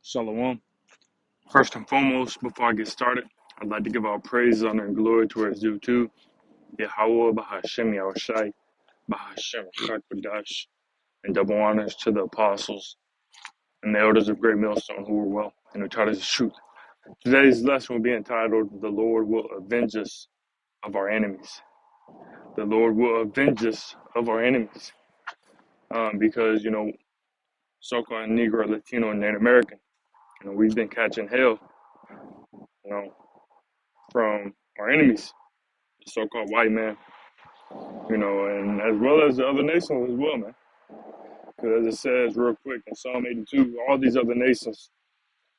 Shalom. First and foremost, before I get started, I'd like to give all praise, honor, and glory to its due to Yahweh, Bahashem, Yahushai, Bahashem, Chakadash, and double honors to the apostles and the elders of Great Millstone who were well and who taught us the truth. Today's lesson will be entitled, The Lord Will Avenge Us of Our Enemies. The Lord will avenge us of our enemies. Because, so-called Negro, Latino, and Native American, we've been catching hell, from our enemies, the so-called white man, and as well as the other nations as well, man. Because as it says real quick in Psalm 82, all these other nations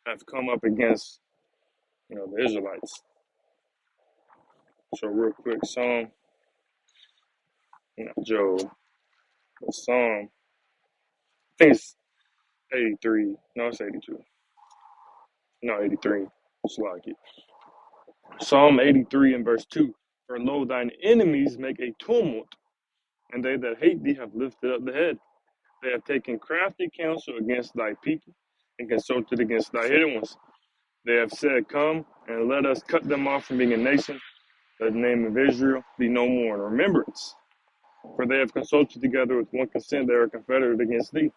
have come up against, the Israelites. So real quick, Psalm, Job, Psalm, I think it's 83. No, it's 82. No, 83. Slack it. Psalm 83 and verse 2. For lo, thine enemies make a tumult, and they that hate thee have lifted up the head. They have taken crafty counsel against thy people, and consulted against thy hidden ones. They have said, Come, and let us cut them off from being a nation. Let the name of Israel be no more in remembrance. For they have consulted together with one consent, they are confederate against thee.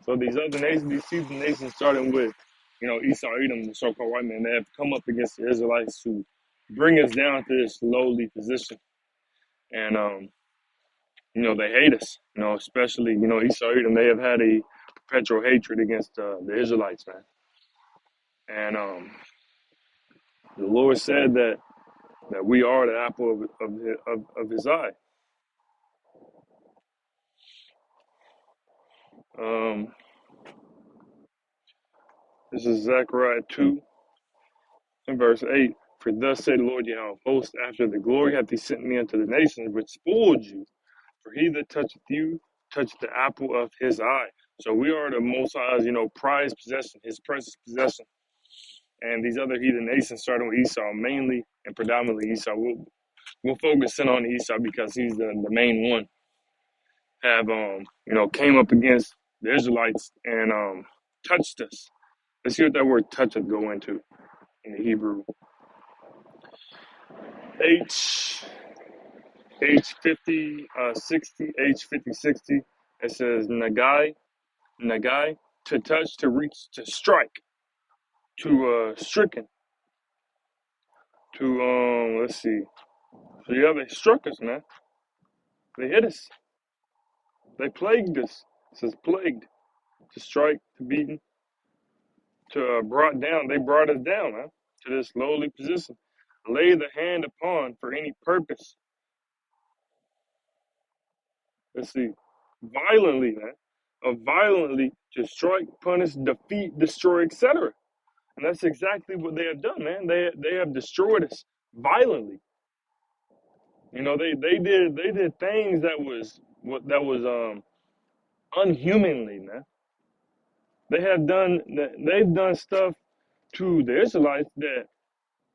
So these other nations, these seasoned nations, starting with, Esau, Edom, the so-called white man, they have come up against the Israelites to bring us down to this lowly position. And, they hate us, especially, Esau, Edom, they have had a perpetual hatred against the Israelites, man. And the Lord said that we are the apple of his eye. This is Zechariah 2 and verse 8. For thus said the Lord Yahweh of hosts, after the glory hath he sent me unto the nations which spoiled you. For he that toucheth you touched the apple of his eye. So we are the Most High's, prized possession, his precious possession. And these other heathen nations, starting with Esau, mainly and predominantly Esau, we'll focus in on Esau because he's the main one, have, came up against the Israelites and touched us. Let's see what that word toucheth go into in the Hebrew. H50 60 H50 60. It says nagai, to touch, to reach, to strike, to stricken, to let's see. So yeah, they struck us, man. They hit us. They plagued us. It says plagued, to strike, to beaten, to brought down. They brought us down, man, to this lowly position. Lay the hand upon for any purpose. Let's see. Violently, man. Violently to strike, punish, defeat, destroy, etc. And that's exactly what they have done, man. They have destroyed us violently. They did things that was unhumanly, man. They've done stuff to the Israelites that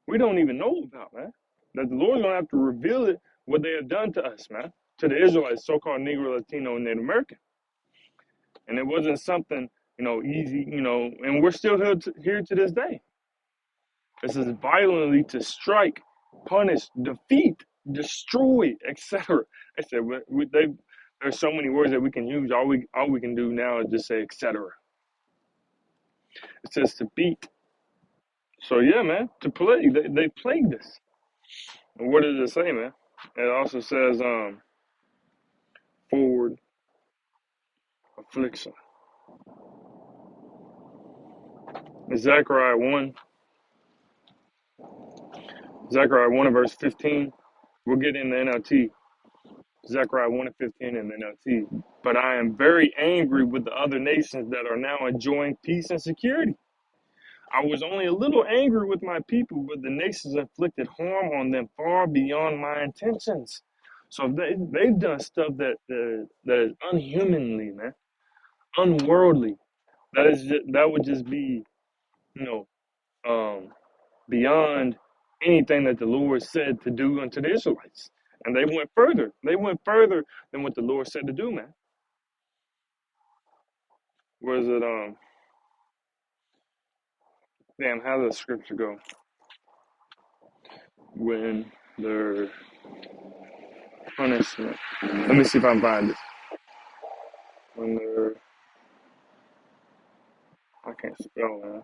we don't even know about, man. That the Lord's gonna have to reveal it, what they have done to us, man, to the Israelites, so-called Negro, Latino, and Native American. And it wasn't something, easy, and we're still here to this day. This is violently to strike, punish, defeat, destroy, etc. I said there's so many words that we can use. All we can do now is just say etc. It says to beat. So yeah, man, to plague. They plagued us. And what does it say, man? It also says forward affliction. Zechariah 1 and verse 15. We'll get in the NLT. Zechariah 1 and 15 in the NLT. But I am very angry with the other nations that are now enjoying peace and security. I was only a little angry with my people, but the nations inflicted harm on them far beyond my intentions. So they've done stuff that is unhumanly, man, unworldly. That would just be, beyond anything that the Lord said to do unto the Israelites. And they went further. They went further than what the Lord said to do, man. Where is it? Damn, how does the scripture go? When their punishment. Let me see if I can find it. When they're, I can't spell, man.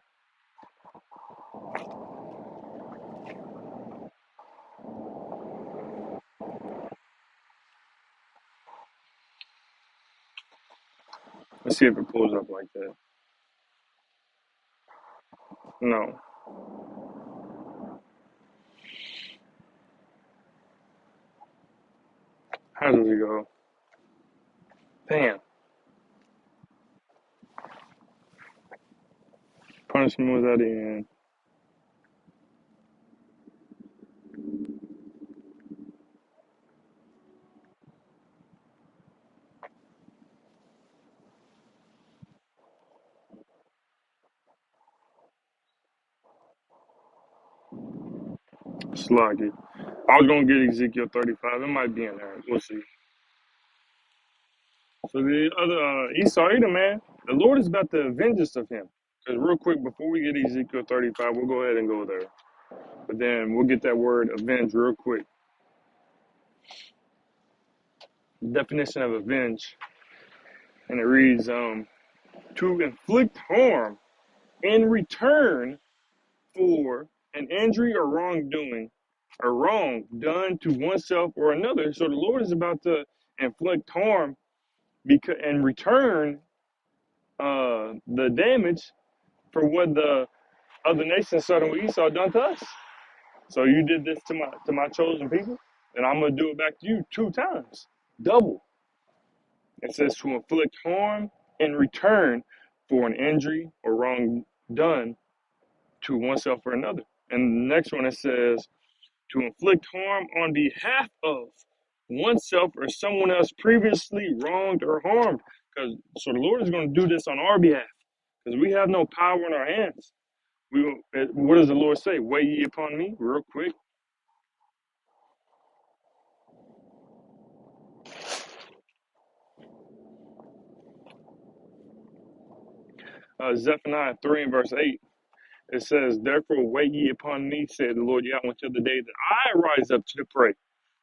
Let's see if it pulls up like that. No. How does it go? Damn. Punishment was at the end. Sloggy. I was gonna get Ezekiel 35. It might be in there. We'll see. So the other Esau Edom, man, the Lord is about to avenge us of him. Because real quick, before we get Ezekiel 35, we'll go ahead and go there. But then we'll get that word avenge real quick. Definition of avenge, and it reads, to inflict harm in return for an injury or wrongdoing, or wrong done to oneself or another. So the Lord is about to inflict harm because and return the damage for what the other nations, Sodom and Esau, done to us. So you did this to my chosen people, and I'm gonna do it back to you 2 times, double. It says to inflict harm in return for an injury or wrong done to oneself or another. And the next one it says to inflict harm on behalf of oneself or someone else previously wronged or harmed. Because so the Lord is going to do this on our behalf because we have no power in our hands. What does the Lord say? Weigh ye upon me, real quick. Zephaniah 3 and verse 8. It says, therefore weigh ye upon me, said the Lord Yahweh, until the day that I rise up to pray.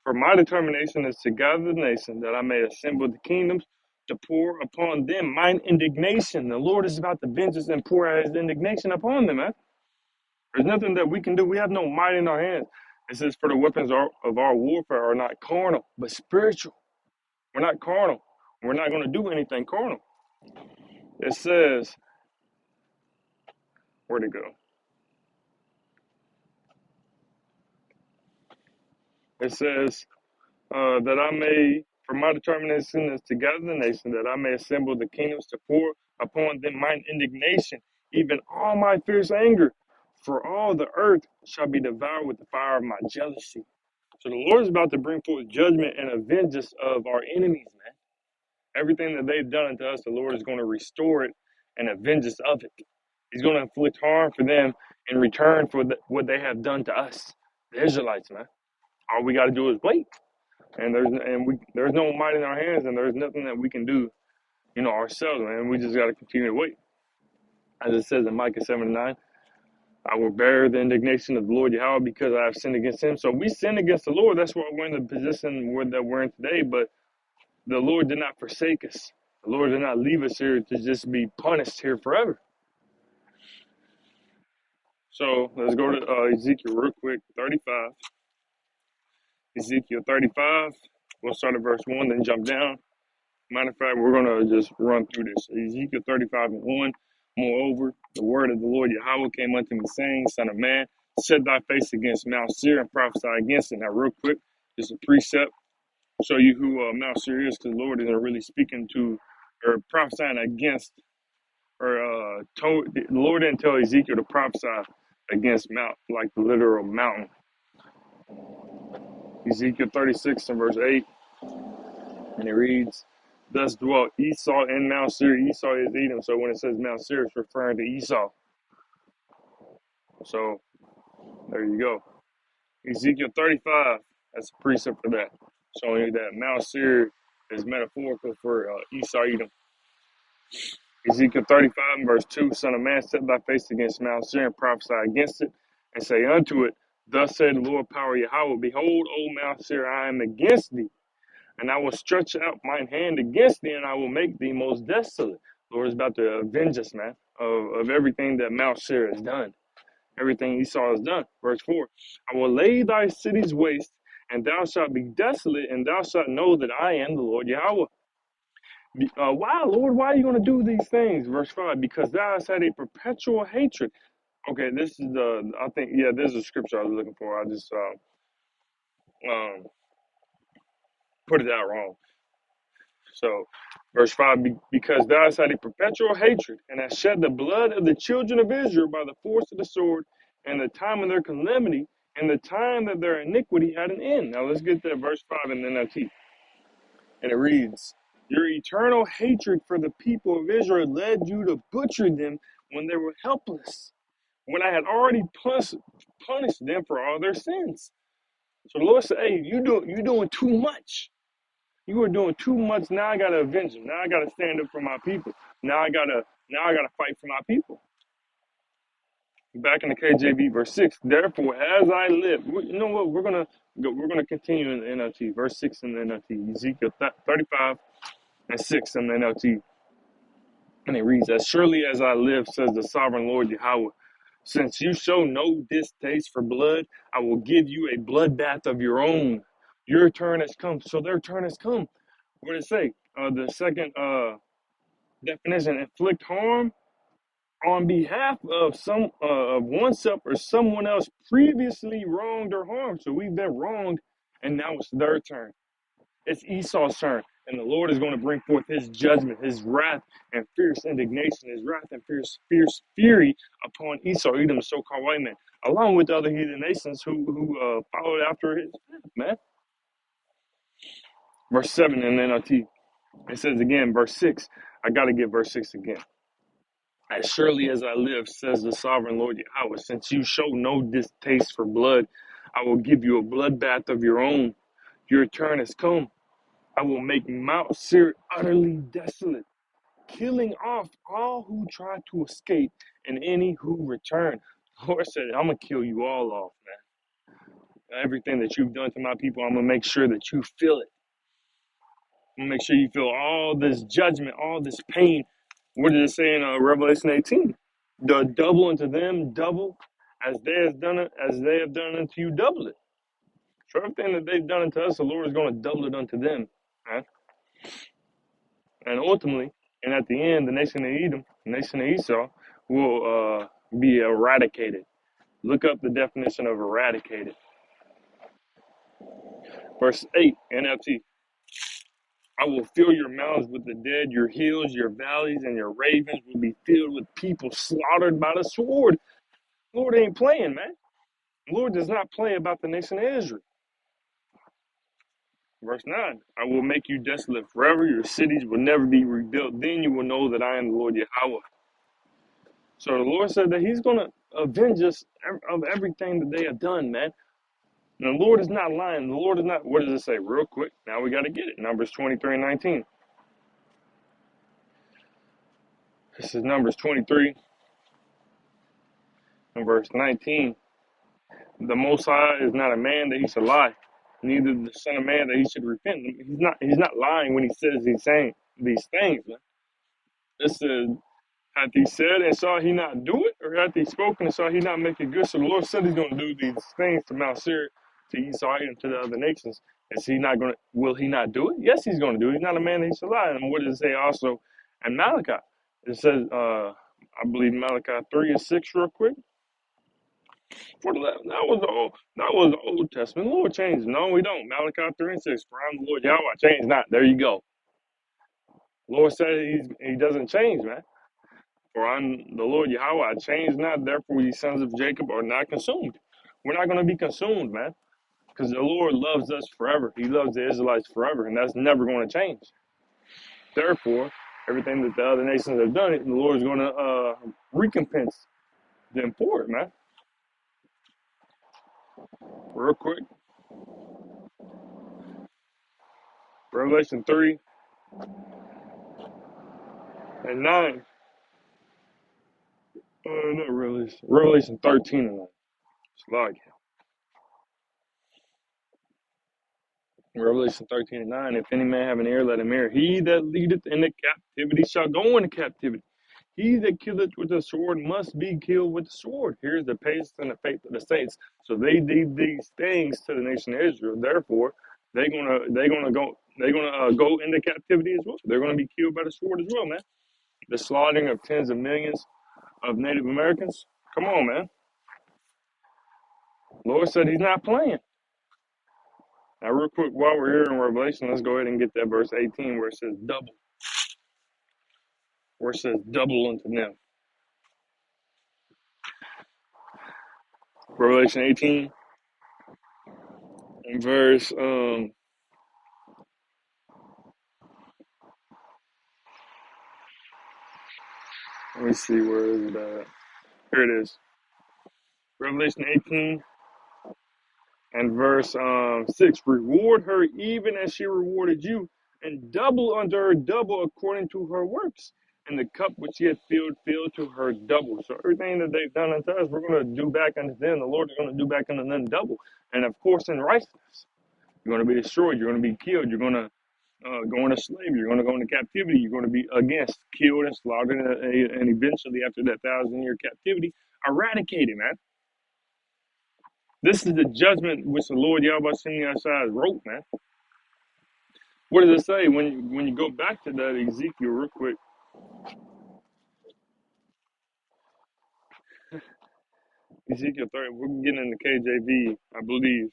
For my determination is to gather the nation, that I may assemble the kingdoms, to pour upon them mine indignation. The Lord is about to vengeance and pour out his indignation upon them, man. There's nothing that we can do. We have no might in our hands. It says, for the weapons of our warfare are not carnal, but spiritual. We're not carnal. We're not going to do anything carnal. It says, where'd it go? It says, that I may, for my determination is to gather the nation, that I may assemble the kingdoms to pour upon them mine indignation, even all my fierce anger. For all the earth shall be devoured with the fire of my jealousy. So the Lord is about to bring forth judgment and avenge us of our enemies, man. Everything that they've done unto us, the Lord is going to restore it and avenge us of it. He's going to inflict harm for them in return for what they have done to us, the Israelites, man. All we got to do is wait. And there's no might in our hands, and there's nothing that we can do, ourselves, man. We just got to continue to wait. As it says in Micah 7:9, I will bear the indignation of the Lord Yahweh because I have sinned against him. So we sin against the Lord. That's why we're in the position that we're in today. But the Lord did not forsake us. The Lord did not leave us here to just be punished here forever. So let's go to Ezekiel real quick, 35. Ezekiel 35. We'll start at verse 1, then jump down. Matter of fact, we're going to just run through this. Ezekiel 35 and 1. Moreover, the word of the Lord Yahweh came unto me, saying, Son of man, set thy face against Mount Seir and prophesy against it. Now, real quick, just a precept. Show you who Mount Seir is, because the Lord isn't really speaking to or prophesying against, or the Lord didn't tell Ezekiel to prophesy against Mount, like the literal mountain. Ezekiel 36 and verse 8. And it reads, thus dwelt Esau in Mount Seir. Esau is Edom. So when it says Mount Seir, it's referring to Esau. So there you go. Ezekiel 35, that's a precept for that. Showing you that Mount Seir is metaphorical for Esau, Edom. Ezekiel 35 and verse 2, Son of man, set thy face against Mount Seir and prophesy against it, and say unto it, Thus said the Lord power Yahweh, Behold, O Mount Seir, I am against thee, and I will stretch out mine hand against thee, and I will make thee most desolate. The Lord is about to avenge us, man, of everything that Mount Seir has done, everything Esau has done. Verse 4, I will lay thy cities waste, and thou shalt be desolate, and thou shalt know that I am the Lord Yahweh. Why, Lord, why are you going to do these things? Verse 5, because thou hast had a perpetual hatred. Okay, this is I think, yeah, this is the scripture I was looking for. I just um, put it out wrong. So, verse 5, because thou hast had a perpetual hatred, and hast shed the blood of the children of Israel by the force of the sword, and the time of their calamity, and the time that their iniquity had an end. Now, let's get to verse 5 in the NLT. And it reads, Your eternal hatred for the people of Israel led you to butcher them when they were helpless, when I had already punished them for all their sins. So the Lord said, hey, you're doing too much. You are doing too much. Now I gotta avenge them. Now I gotta stand up for my people. Now I gotta fight for my people. Back in the KJV, verse 6. Therefore, as I live, you know what? We're gonna continue in the NLT. Verse 6 in the NLT. Ezekiel 35 and 6 in the NLT. And it reads, As surely as I live, says the sovereign Lord Yahweh, since you show no distaste for blood, I will give you a bloodbath of your own. Your turn has come. So their turn has come. What did it say? The second definition, inflict harm on behalf of of oneself or someone else previously wronged or harmed. So we've been wronged, and now it's their turn. It's Esau's turn, and the Lord is going to bring forth his judgment, his wrath and fierce indignation, his wrath and fierce fury upon Esau, Edom, the so-called white man, along with the other heathen nations who followed after his path, man. Verse 7 in NLT, it says again, verse 6, I got to get verse 6 again. As surely as I live, says the sovereign Lord Yahweh, since you show no distaste for blood, I will give you a bloodbath of your own. Your turn has come. I will make Mount Seir utterly desolate, killing off all who try to escape and any who return. The Lord said, I'm going to kill you all off, man. Everything that you've done to my people, I'm going to make sure that you feel it. I'm going to make sure you feel all this judgment, all this pain. What did it say in Revelation 18? The double unto them, double, as they have done unto you, double it. So everything that they've done unto us, the Lord is going to double it unto them. Right? And ultimately, and at the end, the nation of Edom, the nation of Esau, will be eradicated. Look up the definition of eradicated. Verse 8, NLT. I will fill your mountains with the dead, your hills, your valleys, and your ravens will be filled with people slaughtered by the sword. Lord ain't playing, man. Lord does not play about the nation of Israel. Verse 9, I will make you desolate forever. Your cities will never be rebuilt. Then you will know that I am the Lord Yahweh. So the Lord said that he's going to avenge us of everything that they have done, man. And the Lord is not lying. The Lord is not, what does it say? Real quick, now we got to get it. Numbers 23 and 19. This is Numbers 23 and verse 19. The Most High is not a man that he should lie, neither the Son of Man that he should repent. He's not lying when he says he's saying these things, man. This is, hath he said and saw he not do it, or hath he spoken and saw he not make it good? So the Lord said he's going to do these things to Mount Seir, to Esau, and to the other nations. Is he not going to, will he not do it? Yes, he's going to do it. He's not a man that he should lie. And what does it say also in Malachi? It says, I believe Malachi 3 and 6 real quick. That was the Old Testament. The Lord changed. No, we don't. Malachi 3 and 6. For I'm the Lord Yahweh. I change not. There you go. Lord said he doesn't change, man. For I'm the Lord Yahweh, I change not, therefore ye sons of Jacob are not consumed. We're not going to be consumed, man, because the Lord loves us forever. He loves the Israelites forever, and that's never going to change. Therefore, everything that the other nations have done, the Lord is going to recompense them for it, man. Real quick, Revelation 3 and 9. Not Revelation. Revelation 13 and 9. It's like Revelation 13 and 9. If any man have an ear, let him hear. He that leadeth into captivity shall go into captivity. He that killeth with the sword must be killed with the sword. Here's the pace and the faith of the saints. So they did these things to the nation of Israel. Therefore, they're gonna go into captivity as well. They're gonna be killed by the sword as well, man. The slaughtering of tens of millions of Native Americans. Come on, man. Lord said He's not playing. Now, real quick, while we're here in Revelation, let's go ahead and get that verse 18 where it says double. Where it says double unto them. Revelation 18 and verse let me see, where is it at? Here it is. Revelation 18 and verse 6. Reward her even as she rewarded you, and double unto her double according to her works. And the cup which she had filled, filled to her double. So everything that they've done unto us, we're going to do back unto them. The Lord is going to do back unto them double. And of course, in righteousness, you're going to be destroyed. You're going to be killed. You're going to go into slavery. You're going to go into captivity. You're going to be, again, killed and slaughtered. And eventually, after that 1,000-year captivity, eradicated, man. This is the judgment which the Lord Yahweh Shem Yahshua wrote, man. What does it say when you go back to that Ezekiel real quick? Ezekiel 30. We're getting in the KJV, I believe.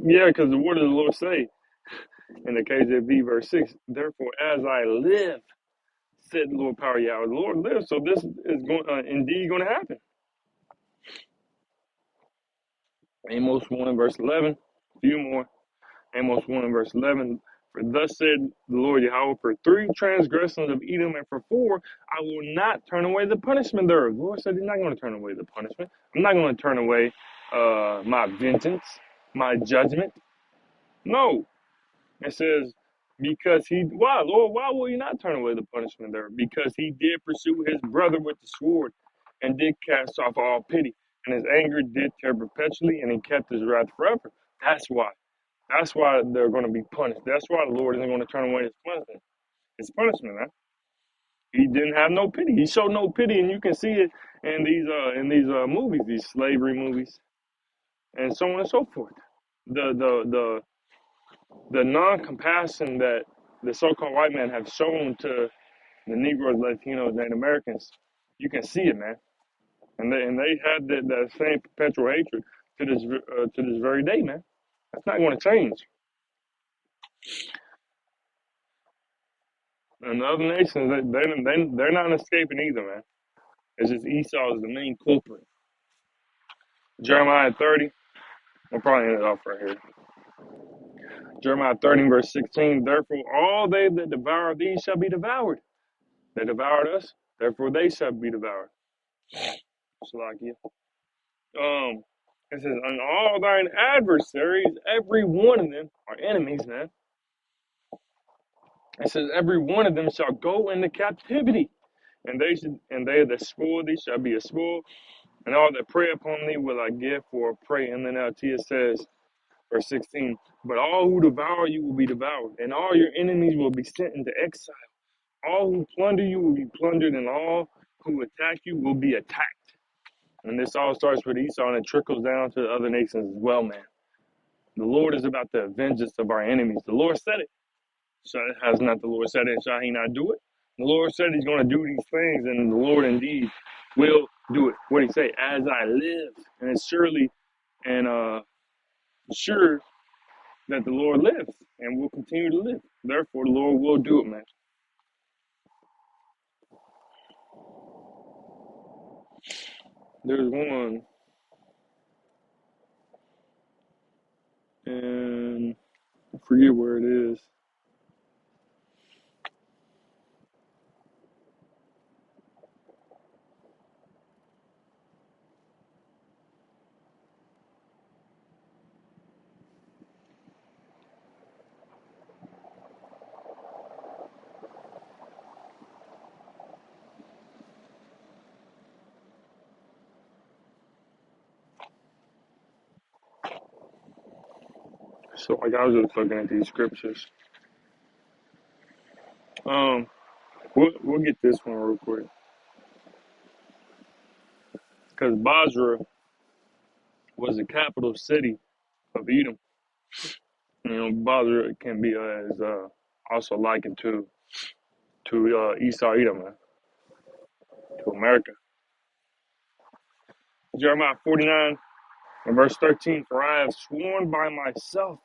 Yeah, because what does the Lord say in the KJV verse 6? Therefore, as I live, said the Lord Power Yahweh. The Lord lives, so this is going indeed going to happen. Amos 1 and verse 11. A few more. Amos 1 and verse 11. For thus said the Lord Yahweh, for 3 transgressions of Edom and for 4, I will not turn away the punishment thereof. The Lord said He's not going to turn away the punishment. I'm not going to turn away my vengeance, my judgment. No. It says, because why, Lord, why will He not turn away the punishment thereof? Because He did pursue His brother with the sword and did cast off all pity. And His anger did tear perpetually, and He kept His wrath forever. That's why. That's why they're going to be punished. That's why the Lord isn't going to turn away His punishment. His punishment, man. He didn't have no pity. He showed no pity, and you can see it in these movies, these slavery movies, and so on and so forth. The non-compassion that the so-called white man have shown to the Negroes, Latinos, Native Americans, you can see it, man. And they had that same perpetual hatred to this very day, man. That's not going to change. And the other nations, they're not escaping either, man. It's just Esau is the main culprit. Jeremiah 30, we'll probably end it off right here. Jeremiah 30, verse 16, therefore all they that devour thee shall be devoured. They devoured us, therefore they shall be devoured. Salakia. It says, and all thine adversaries, every one of them are enemies, man. It says, every one of them shall go into captivity, and they that spoil thee shall be a spoil, and all that prey upon thee will I give for a prey. And then it says, verse 16, but all who devour you will be devoured, and all your enemies will be sent into exile. All who plunder you will be plundered, and all who attack you will be attacked. And this all starts with Esau, and it trickles down to the other nations as well, man. The Lord is about the vengeance of our enemies. The Lord said it. So has not the Lord said it? Shall He not do it? The Lord said He's going to do these things, and the Lord indeed will do it. What He say? As I live, and it's surely and sure that the Lord lives and will continue to live. Therefore, the Lord will do it, man. There's one, and I forget where it is. So like I was just looking at these scriptures. Um, we'll get this one real quick because Basra was the capital city of Edom. You know, Basra can be as also likened to Esau Edom, man, to America. Jeremiah 49 and verse 13. For I have sworn by myself,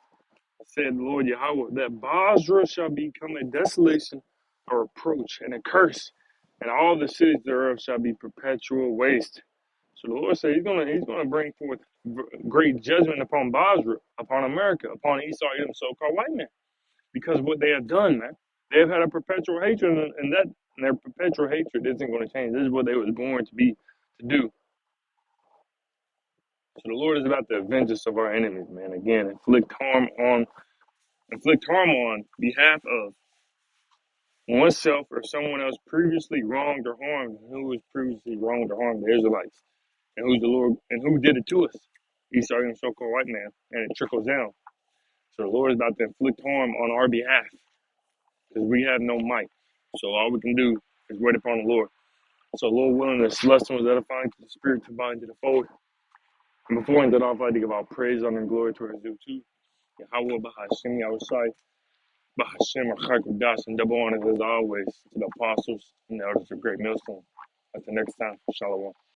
said the Lord Yahweh, that Basra shall become a desolation, a reproach, and a curse, and all the cities thereof shall be perpetual waste. So the Lord said He's gonna bring forth great judgment upon Basra, upon America, upon Esau, Edom, so-called white men, because of what they have done, man. They have had a perpetual hatred, and their perpetual hatred isn't going to change. This is what they was born to do. So the Lord is about to avenge us of our enemies, man. Again, inflict harm on behalf of oneself or someone else previously wronged or harmed. Who was previously wronged or harmed? The Israelites. And who's the Lord? And who did it to us? Esau and so-called white man. And it trickles down. So the Lord is about to inflict harm on our behalf because we have no might. So all we can do is wait upon the Lord. So Lord willing, this lesson was edifying to the spirit, to bind to the fold. And before I end it off, I'd like to give all praise, honor, and glory to our due too. Yahweh Bahashim Yahushai. Bahashem Archaic and double honors as always to the apostles and the elders of Great Millstone. Until next time, Shalom.